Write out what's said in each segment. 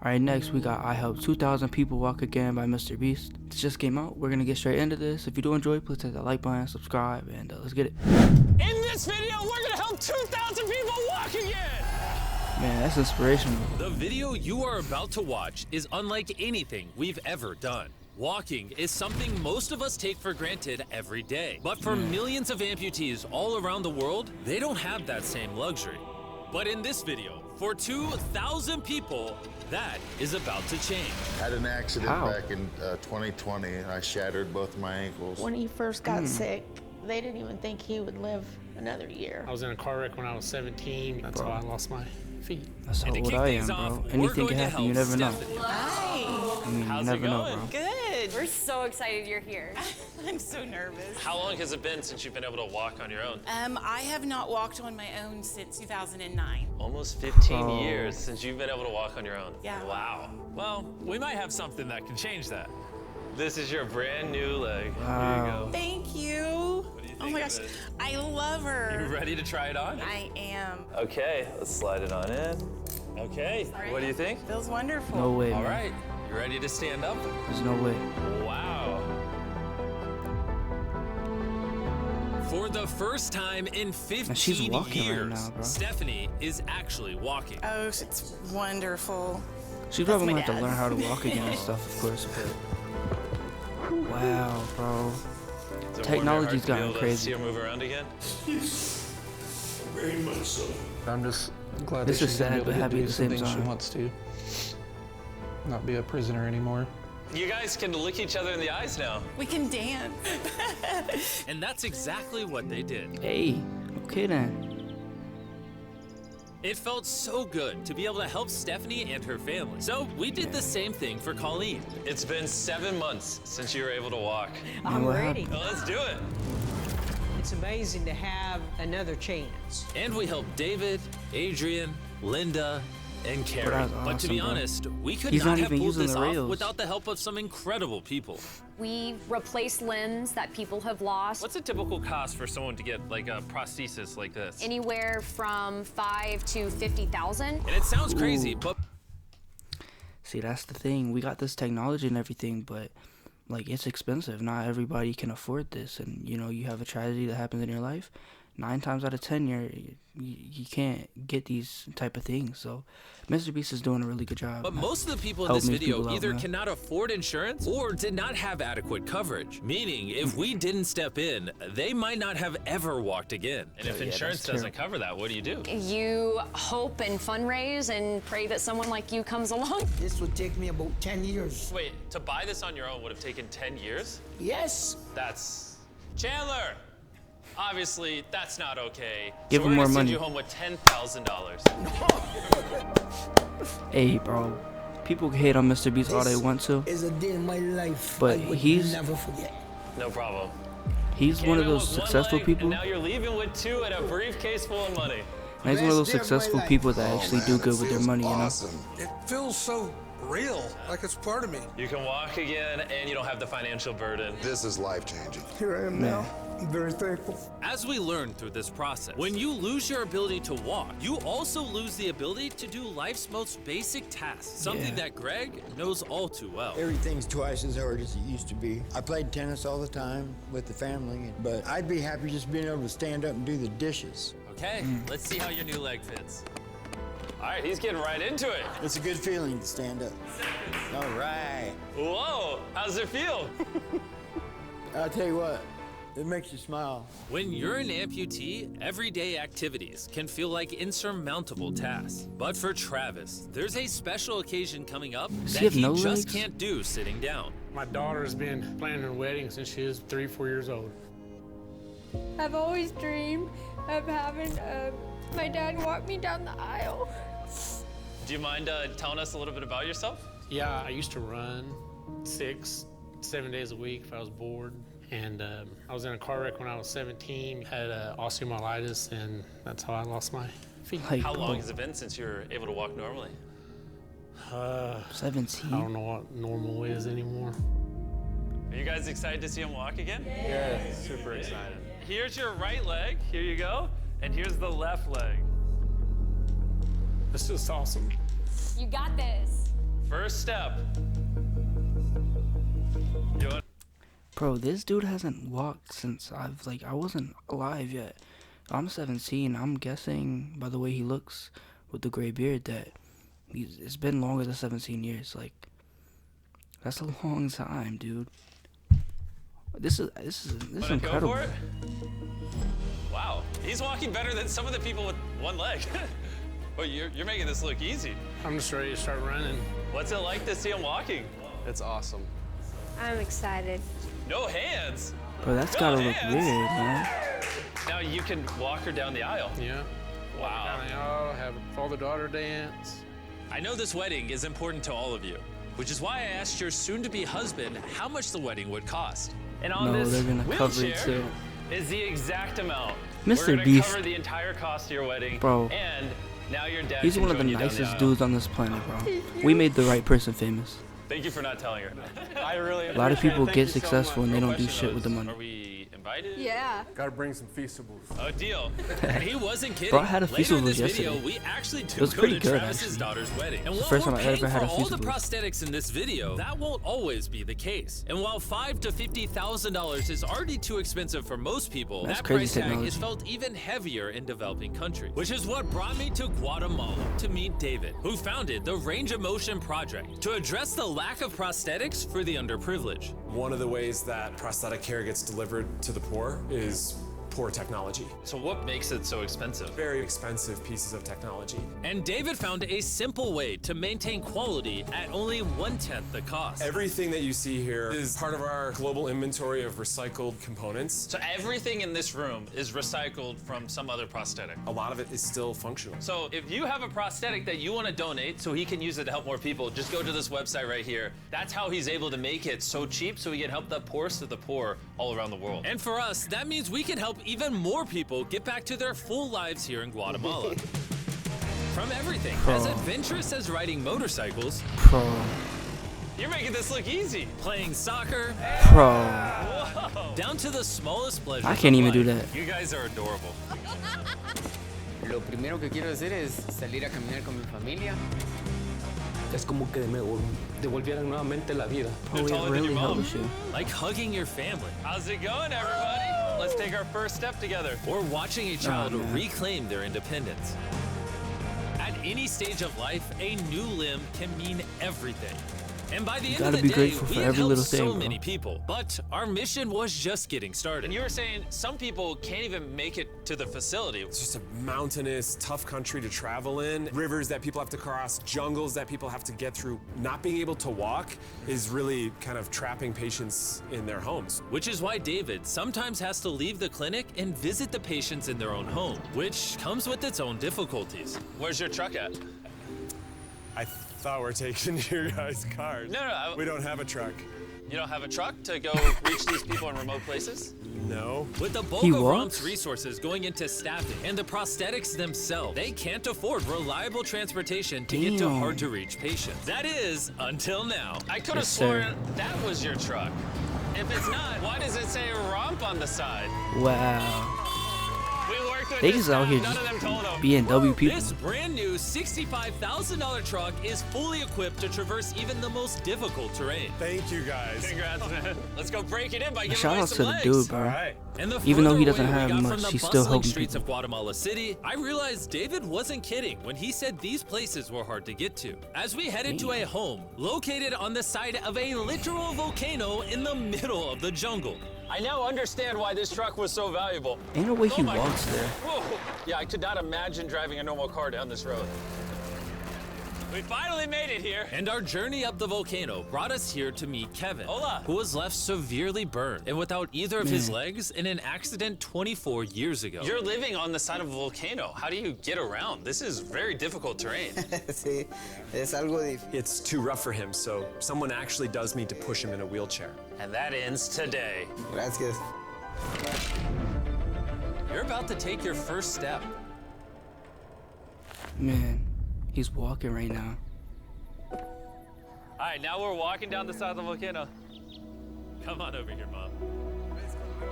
Alright, next we got I Help 2,000 People Walk Again by MrBeast. This just came out. We're gonna get straight into this. If you do enjoy, please hit that like button, subscribe, and let's get it. In this video, we're gonna help 2,000 people walk again! Man, that's inspirational. The video you are about to watch is unlike anything we've ever done. Walking is something most of us take for granted every day. But for millions of amputees all around the world, they don't have that same luxury. But in this video, for 2,000 people, that is about to change. I had an accident How? back in 2020, and I shattered both my ankles. When he first got sick, they didn't even think he would live another year. I was in a car wreck when I was 17. That's how I lost my feet. That's how And to old kick I things am, off, bro. we're Anything going can to happen, you help never know. Stephanie. Hi. I mean, How's you it never know, going? bro. Good. We're so excited you're here. I'm so nervous. How long has it been since you've been able to walk on your own? I have not walked on my own since 2009. Almost 15 Oh. years since you've been able to walk on your own. Yeah. Wow. Well, we might have something that can change that. This is your brand new leg. Wow. Here you go. Thank you. What do you Oh think my of gosh, it? I love You her. ready to try it on? I am. Okay, let's slide it on in. Okay, what do you think? Feels wonderful. No way, All man. right, you ready to stand up? There's no way. Wow. For the first time in 15 she's walking right years, now, bro. Stephanie is actually walking. Oh, it's wonderful. She probably my might have to dad. learn how to walk again and stuff, of course. But wow, bro. Does it warm your Technology's heart to be gotten able to crazy. See her move around again? Very much so. I'm just glad This that is she's gonna sad, be able but to happy do at the same something she time. wants to. Not be a prisoner anymore. You guys can look each other in the eyes now. We can dance. And that's exactly what they did. Hey, okay then. It felt so good to be able to help Stephanie and her family. So we did the same thing for Colleen. It's been 7 months since you were able to walk. I'm ready. Well, let's do it. It's amazing to have another chance. And we helped David, Adrian, Linda, and Carrie. Bro, that's But to be awesome, bro. honest, we could He's not not have even pulled using this the off rails. without the help of some incredible people. We replace limbs that people have lost. What's a typical cost for someone to get like a prosthesis like this? Anywhere from 5 to 50,000. And it sounds crazy, Ooh. but See, that's the thing. We got this technology and everything, but like it's expensive. Not everybody can afford this, and you know, you have a tragedy that happens in your life. 9 times out of 10, you can't get these type of things. So, MrBeast is doing a really good job. But most of the people in Helping this these video people out, either man. cannot afford insurance or did not have adequate coverage. Meaning, if we didn't step in, they might not have ever walked again. And if Yeah, insurance that's doesn't cover that, what do you do? You hope and fundraise and pray that someone like you comes along. This would take me about 10 years. Wait, to buy this on your own would have taken 10 years? Yes. That's... Chandler! Obviously, that's not okay. Give so him we're more gonna send money. you home with $10,000. Hey, bro. People can hate on MrBeast all they want to. Is a day in my life But I would he's- never forget. No problem. He's one of Came in those with one successful leg, people. And now you're leaving with 2 and a briefcase full of money. And he's one of those Best day of my successful life. people that Oh, actually man, do it good with their feels money, awesome. It feels so real, like it's part of me. You can walk again, and you don't have the financial burden. This is life-changing. Here I am now. I'm very thankful. As we learned through this process, when you lose your ability to walk, you also lose the ability to do life's most basic tasks, something that Greg knows all too well. Everything's twice as hard as it used to be. I played tennis all the time with the family, but I'd be happy just being able to stand up and do the dishes. Okay, let's see how your new leg fits. All right, he's getting right into it. It's a good feeling to stand up. All right. Whoa, how does it feel? I'll tell you what, it makes you smile. When you're an amputee, everyday activities can feel like insurmountable tasks. But for Travis, there's a special occasion coming up Does that he have he no just legs? can't do sitting down. My daughter's been planning her wedding since she was 3, 4 years old. I've always dreamed of having my dad walk me down the aisle. Do you mind telling us a little bit about yourself? Yeah, I used to run 6, 7 days a week if I was bored. And I was in a car wreck when I was 17, had osteomyelitis, and that's how I lost my feet. Like, How long has it been since you were able to walk normally? 17? I don't know what normal is anymore. Are you guys excited to see him walk again? Yeah, super excited. Here's your right leg. Here you go. And here's the left leg. It's just awesome. You got this. first step. Bro, this dude hasn't walked since I wasn't alive yet. I'm 17. I'm guessing by the way he looks with the gray beard that it's been longer than 17 years. Like, that's a long time, dude. This is incredible. Go for it? Wow, he's walking better than some of the people with one leg. But you're making this look easy. I'm just ready to start running. What's it like to see him walking? It's awesome. I'm excited. No hands. Bro, that's gotta look weird, man. Now you can walk her down the aisle. Yeah. Wow. Down the aisle, have father-daughter dance. I know this wedding is important to all of you, which is why I asked your soon-to-be husband how much the wedding would cost. And on No, this they're gonna cover it wheelchair too. is the exact amount. Mr. We're gonna Beast. cover the entire cost of your wedding. Bro. And now your dad He's can one of the join you down nicest aisle. dudes on this planet, bro. We made the right person famous. Thank you for not telling her. I really A lot of people Thank get you so successful much. and they don't do Question shit with the was, money. Are we invited? Yeah. Gotta bring some feastables. Oh, deal. And he wasn't kidding. Bro, I had a Later in feastables this video, yesterday. we actually do It was go pretty to good, Travis's actually. daughter's wedding. And It's the while first we're time I paying ever had for a all the feastables. prosthetics in this video, that won't always be the case. And while $5,000 to $50,000 is already too expensive for most people, That's that crazy price tag technology. is felt even heavier in developing countries. Which is what brought me to Guatemala to meet David, who founded the Range of Motion Project to address the lack of prosthetics for the underprivileged. One of the ways that prosthetic care gets delivered to the poor is poor technology. So what makes it so expensive? Very expensive pieces of technology. And David found a simple way to maintain quality at only 1/10 the cost. Everything that you see here is part of our global inventory of recycled components. So everything in this room is recycled from some other prosthetic. A lot of it is still functional. So if you have a prosthetic that you want to donate so he can use it to help more people, just go to this website right here. That's how he's able to make it so cheap so he can help the poorest of the poor all around the world. And for us, that means we can help even more people get back to their full lives here in Guatemala. From everything as adventurous as riding motorcycles. Pro. You're making this look easy. Playing soccer. Pro. Whoa. Down to the smallest pleasures. I can't of even do life. that. You guys are adorable. Lo primero que quiero hacer es salir a caminar con mi familia. Es como que me devolvieran nuevamente la vida. They're taller than your really mom. helps you. Like hugging your family. How's it going, everybody? Let's take our first step together. Or watching a child reclaim their independence. At any stage of life, a new limb can mean everything. And by the end of gotta the be day, grateful we for have every helped little so thing, bro. many people. But our mission was just getting started. And you were saying some people can't even make it to the facility. It's just a mountainous, tough country to travel in. Rivers that people have to cross, jungles that people have to get through. Not being able to walk is really kind of trapping patients in their homes. Which is why David sometimes has to leave the clinic and visit the patients in their own home, which comes with its own difficulties. Where's your truck at? I thought we're taking your guys' cars. No. We don't have a truck. You don't have a truck to go reach these people in remote places? No. With the bulk He of what? ROM's resources going into staffing and the prosthetics themselves, they can't afford reliable transportation to get to Damn. hard-to-reach patients. That is, until now. I could have Yes, sir. sworn that was your truck. If it's not, why does it say ROMP on the side? Wow. We worked with They this just out staff, here none just of them told them. BMW people. This brand new $65,000 truck is fully equipped to traverse even the most difficult terrain. Thank you, guys. Congrats, man. Let's go break it in by giving Shout away out some to the legs. dude, bro. All right. And the Even though further he doesn't away we have got much, from the he's still bustling helping streets people. of Guatemala City, I realized David wasn't kidding when he said these places were hard to get to. As we headed to a home located on the side of a literal volcano in the middle of the jungle. I now understand why this truck was so valuable. Ain't no way he my- walks there. Whoa. Yeah, I could not imagine driving a normal car down this road. We finally made it here. And our journey up the volcano brought us here to meet Kevin, Hola. who was left severely burned and without either of his legs in an accident 24 years ago. You're living on the side of a volcano. How do you get around? This is very difficult terrain. Sí, es algo difícil. It's too rough for him, so someone actually does need to push him in a wheelchair. And that ends today. Gracias. You're about to take your first step. Man, he's walking right now. All right, now we're walking down the side of the volcano. Come on over here, Mom.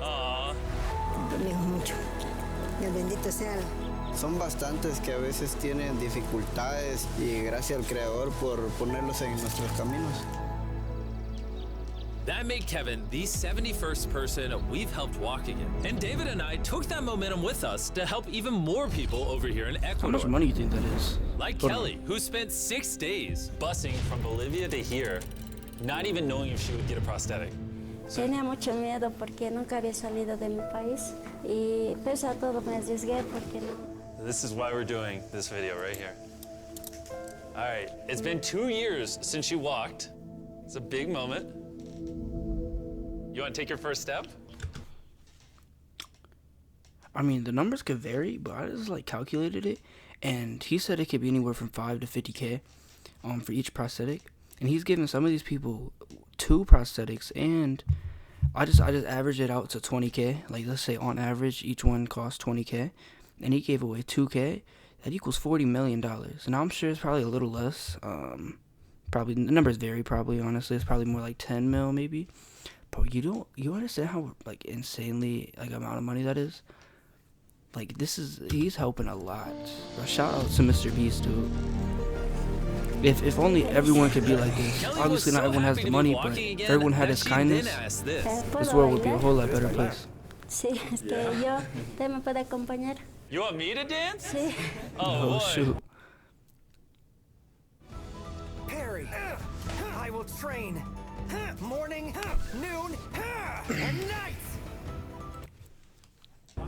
Aww. Mucho. Dios bendito sea Son bastantes que a veces tienen dificultades y gracias al Creador por ponerlos en nuestros caminos. That made Kevin the 71st person we've helped walk again. And David and I took that momentum with us to help even more people over here in Ecuador. How much money do you think that is? Like Kelly, who spent 6 days busing from Bolivia to here, not even knowing if she would get a prosthetic. Tenía mucho miedo porque nunca había salido de mi país y pese a todo me arriesgué porque no. This is why we're doing this video right here. All right, it's been 2 years since you walked. It's a big moment. You want to take your first step? I mean, the numbers could vary, but I just like calculated it, and he said it could be anywhere from 5 to 50K, for each prosthetic, and he's giving some of these people 2 prosthetics, and I just averaged it out to 20K. Like, let's say on average each one costs 20K, and he gave away 2K. That equals $40 million. And I'm sure it's probably a little less. Probably the numbers vary. Probably honestly, it's probably more like 10 mil maybe. But you understand how like insanely like amount of money that is? Like he's helping a lot. Shout out to MrBeast, dude. If only everyone could be like this. Obviously not everyone has the money, but if everyone had his kindness, this world would be a whole lot better place. Sí, yo, ¿usted me puede acompañar? You want me to dance? Sí. Oh, boy. Shoot. Perry, I will train morning, noon, and night.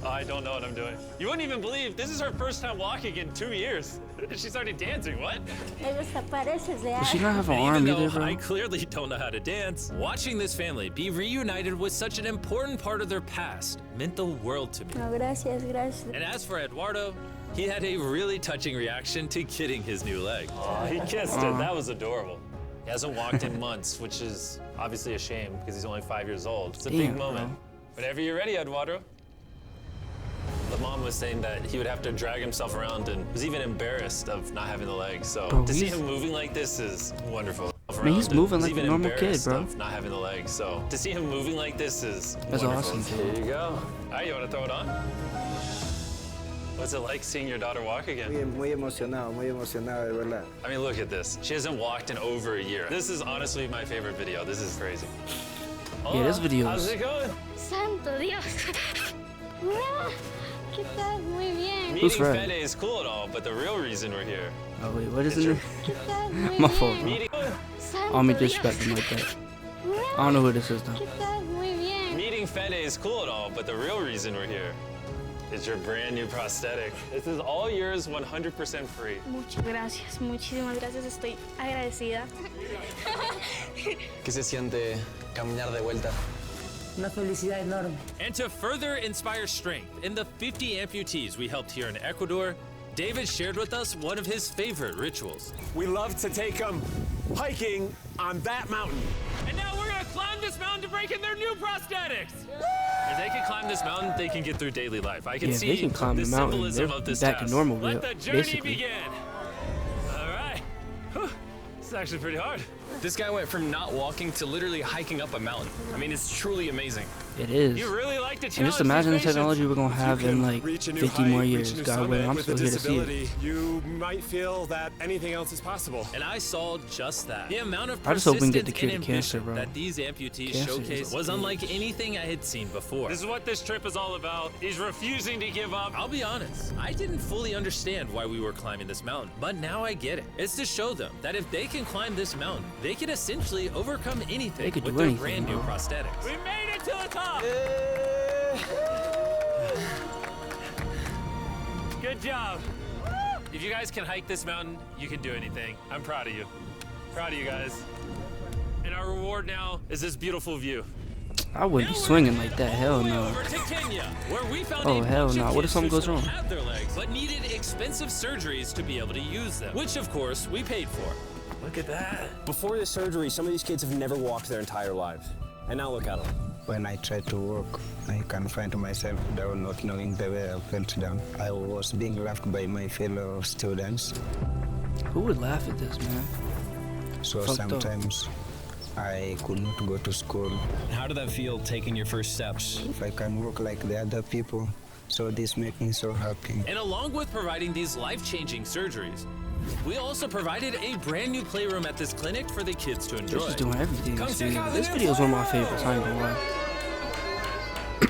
I don't know what I'm doing. You wouldn't even believe this is her first time walking in 2 years. She started dancing. What? Does she not have an arm either, bro? I clearly don't know how to dance. Watching this family be reunited with such an important part of their past meant the world to me. No, gracias. And as for Eduardo, he had a really touching reaction to getting his new leg. Oh, he kissed it. That was adorable. He hasn't walked in months, which is obviously a shame because he's only 5 years old. It's a big moment. Bro. Whenever you're ready, Eduardo. The mom was saying that he would have to drag himself around and was even embarrassed of not having the legs. So bro, to see him moving like this is wonderful. Man, he's moving like a normal kid, bro. Of not having the legs. So to see him moving like this is That's wonderful. awesome. There you go. All right, you want to throw it on? What's it like seeing your daughter walk again? Muy emocionado, de verdad. I mean, look at this. She hasn't walked in over a year. This is honestly my favorite video. This is crazy. Yeah, this video How's is... it going? Santo Dios. ¿Qué tal? Muy bien. Meeting Fede is cool and all, but the real reason we're here. Oh wait, what is it? My fault, bro. I don't mean disrespect him like that. I don't know who this is though. Meeting Fede is cool and all, but the real reason we're here is your brand new prosthetic. This is all yours, 100% free. Muchas gracias, muchísimas gracias. Estoy agradecida. ¿Qué se siente caminar de vuelta? Una felicidad enorme. And to further inspire strength in the 50 amputees we helped here in Ecuador, David shared with us one of his favorite rituals. We love to take them hiking on that mountain. And now we're gonna climb this mountain to break in their new prosthetics. If they can climb this mountain, they can get through daily life. I can see they can climb the mountain. symbolism They're of this back task. to normal, Let the journey basically. begin. All right. Whew. This is actually pretty hard. This guy went from not walking to literally hiking up a mountain. I mean, it's truly amazing. It is. You really like to and just imagine the technology we're gonna have in like Reach a new 50 height, more reach a years. new God summit willing, I'm with still a here to see it. disability, you might feel that anything else is possible. And I saw just that. The amount of I just hope we can get the persistence cure and to cancer, ambition bro. that these amputees Cancer showcase was unlike anything I had seen before. This is what this trip is all about. He's refusing to give up. I'll be honest, I didn't fully understand why we were climbing this mountain, but now I get it. It's to show them that if they can climb this mountain, they can essentially overcome anything could with do their anything, brand new bro. prosthetics. We made it to the top! Good job. If you guys can hike this mountain, you can do anything. I'm proud of you. Proud of you guys. And our reward now is this beautiful view. I wouldn't be swinging like that. Hell no. Over to Kenya, where we found Oh a hell bunch no. of What if kids something who goes still wrong? had their legs, but needed expensive surgeries to be able to use them, which of course we paid for. Look at that. Before the surgery, some of these kids have never walked their entire lives. And now look at them. When I tried to walk, I can find myself down, not knowing the way I felt down. I was being laughed by my fellow students. Who would laugh at this, man? So Fucked up. sometimes I could not go to school. How did that feel taking your first steps? If I can walk like the other people, So this makes me so happy. And along with providing these life-changing surgeries, we also provided a brand new playroom at this clinic for the kids to enjoy. They're just doing everything in this video. This video is one of my favorites, I ain't gonna lie.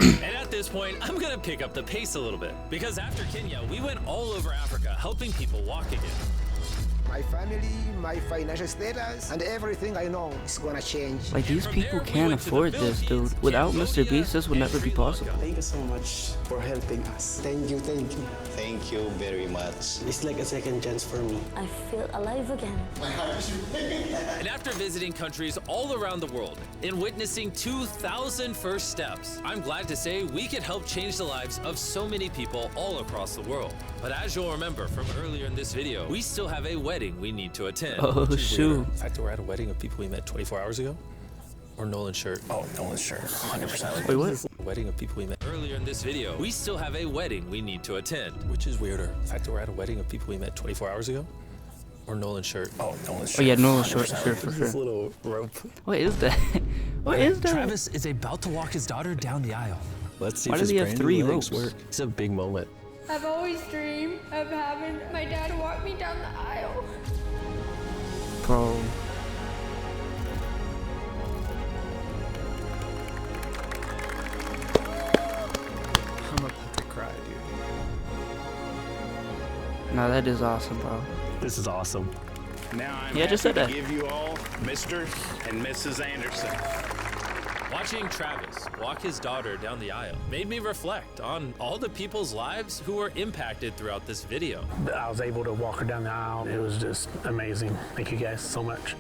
And at this point, I'm gonna pick up the pace a little bit, because after Kenya, we went all over Africa helping people walk again. My family, my financial status, and everything I know is gonna change. Like, these people can't afford this, dude. Without MrBeast, this would never be possible. Thank you so much for helping us. Thank you, thank you. Thank you very much. It's like a second chance for me. I feel alive again. And after visiting countries all around the world and witnessing 2,000 first steps, I'm glad to say we could help change the lives of so many people all across the world. But as you'll remember from earlier in this video, we still have a wedding we need to attend. Oh, shoot. The fact that we're at a wedding of people we met 24 hours ago? Or Nolan's shirt? Oh, Nolan's shirt, 100%. Wait, what? Wedding of people we met. Earlier in this video, we still have a wedding we need to attend. Which is weirder? The fact that we're at a wedding of people we met 24 hours ago? Or Nolan's shirt? Oh, Nolan's shirt. Oh yeah, Nolan's shirt for This sure. little rope. What is that? What is that? Travis is about to walk his daughter down the aisle. Let's see Why if does his he have brand 3 new legs ropes? work. It's a big moment. I've always dreamed of having my dad walk me down the aisle. Bro. I'm about to cry, dude. Nah, that is awesome, bro. This is awesome. Now I'm Yeah, I just said happy that. to give you all Mr. and Mrs. Anderson. Watching Travis walk his daughter down the aisle made me reflect on all the people's lives who were impacted throughout this video. I was able to walk her down the aisle. It was just amazing. Thank you guys so much.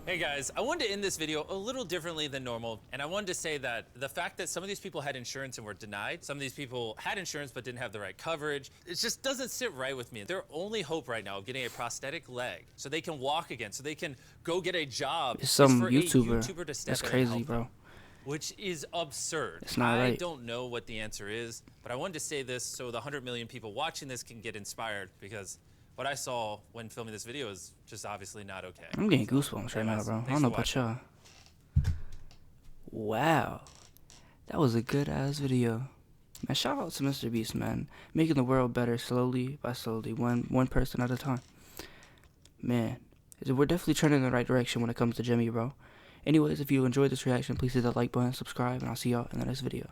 Hey guys, I wanted to end this video a little differently than normal, and I wanted to say that the fact that some of these people had insurance and were denied, some of these people had insurance but didn't have the right coverage, it just doesn't sit right with me. Their only hope right now of getting a prosthetic leg so they can walk again, so they can go get a job, It's some is for YouTuber. a YouTuber to step That's in and crazy, help them, bro. which is absurd. It's not I right. don't know what the answer is, but I wanted to say this so the 100 million people watching this can get inspired, because what I saw when filming this video is just obviously not okay. I'm getting goosebumps right now, bro. I don't know about y'all. Wow. That was a good ass video. Man, shout out to MrBeast, man. Making the world better slowly by slowly, one person at a time. Man, we're definitely trending in the right direction when it comes to Jimmy, bro. Anyways, if you enjoyed this reaction, please hit that like button, subscribe, and I'll see y'all in the next video.